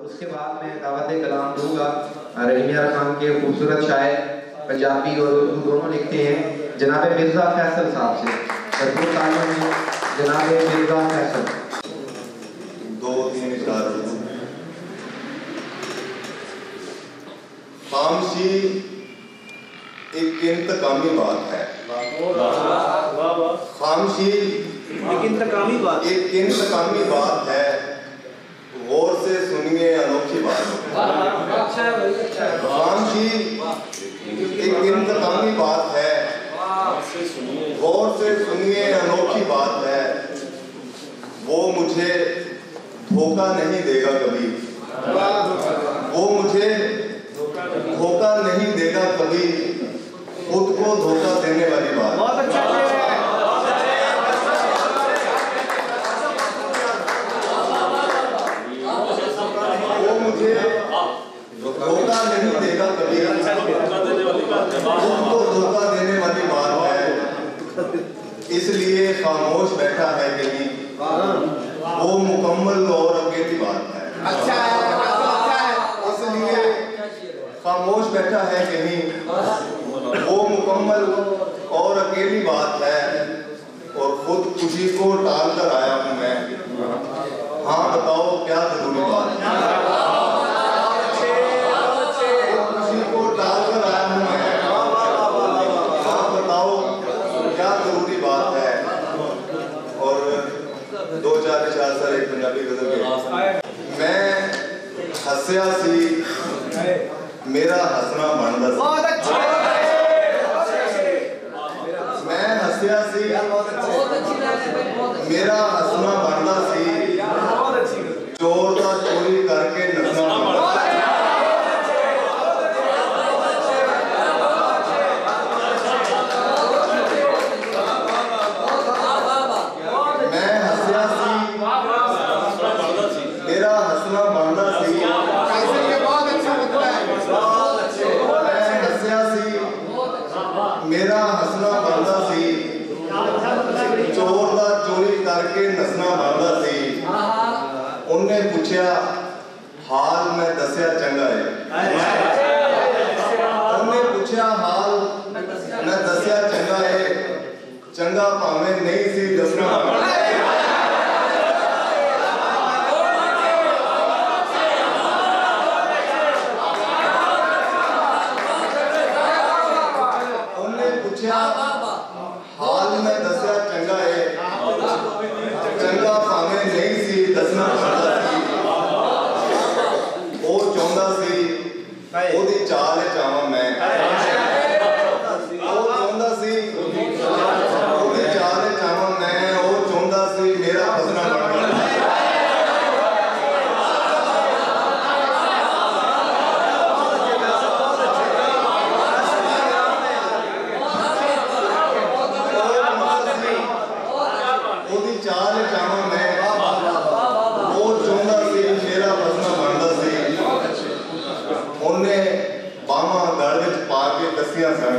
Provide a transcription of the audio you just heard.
उसके बाद मैं दावत कलाम दूंगा। रहीम यार खान के खूबसूरत शायर पंजाबी और उर्दू दोनों लिखते हैं जनाब मिर्ज़ा फैसल साहब से। भरपूर तालियों में जनाब मिर्ज़ा फैसल। 2-3 इशारे। खामोशी एक इंतकामी बात है। खामोशी एक इंतकामी बात है। गौर से सुनिए अनोखी बात है। खामोशी एक इंतकामी बात है। गौर से सुनिए अनोखी बात है। वो मुझे धोखा नहीं देगा कभी। वो मुझे धोखा नहीं देगा कभी। खुद को धोखा देने वाली बात। बहुत अच्छा वो मुझे धोखा नहीं देगा कभी। खुद को धोखा देने वाली बात है। इसलिए खामोश बैठा है कहीं। वो मुकम्मल और अकेली बात है। अच्छा है, इसलिए खामोश बैठा है कहीं। वो मुकम्मल और अकेली बात है। और खुद खुशी को टाल कर आया हूँ मैं। हाँ बताओ क्या जरूरी बात है। खुशी को टाल कर आया हूँ मैं। हाँ बताओ क्या जरूरी बात है। और 2-4 इशारे सर एक पंजाबी गजल के। मैं हस्या सी मेरा हंसना बनदा सी। मैं हस्या सी मेरा हंसना बनदा सी। चोर दा चोरी करके नसना बनदा सी। मैं हस्या सी मेरा हंसना बनदा सी। मेरा हंसना बनदा सी। चोर दा चोरी करके नसना बनदा सी। उन्हें पूछया हाल मैं दसिया चंगा है। उन्हें पूछया हाल मैं दसिया चंगा है। चंगा भावें नहीं सी दसना। हाल में दसिया चंगा है। चंगा भावें नहीं सी दसना बनदा सी। वो चाहता सी ओदी चाल चावां मैं। वो चाहता सी ओदी चाल चावां मैं। वो चाहता सी मेरा हंसना बनदा सी। चाल चावां मैं। वो चाहता सी मेरा बसना बनदा सी। उन्हें बावां गल विच पा के दसिया सन।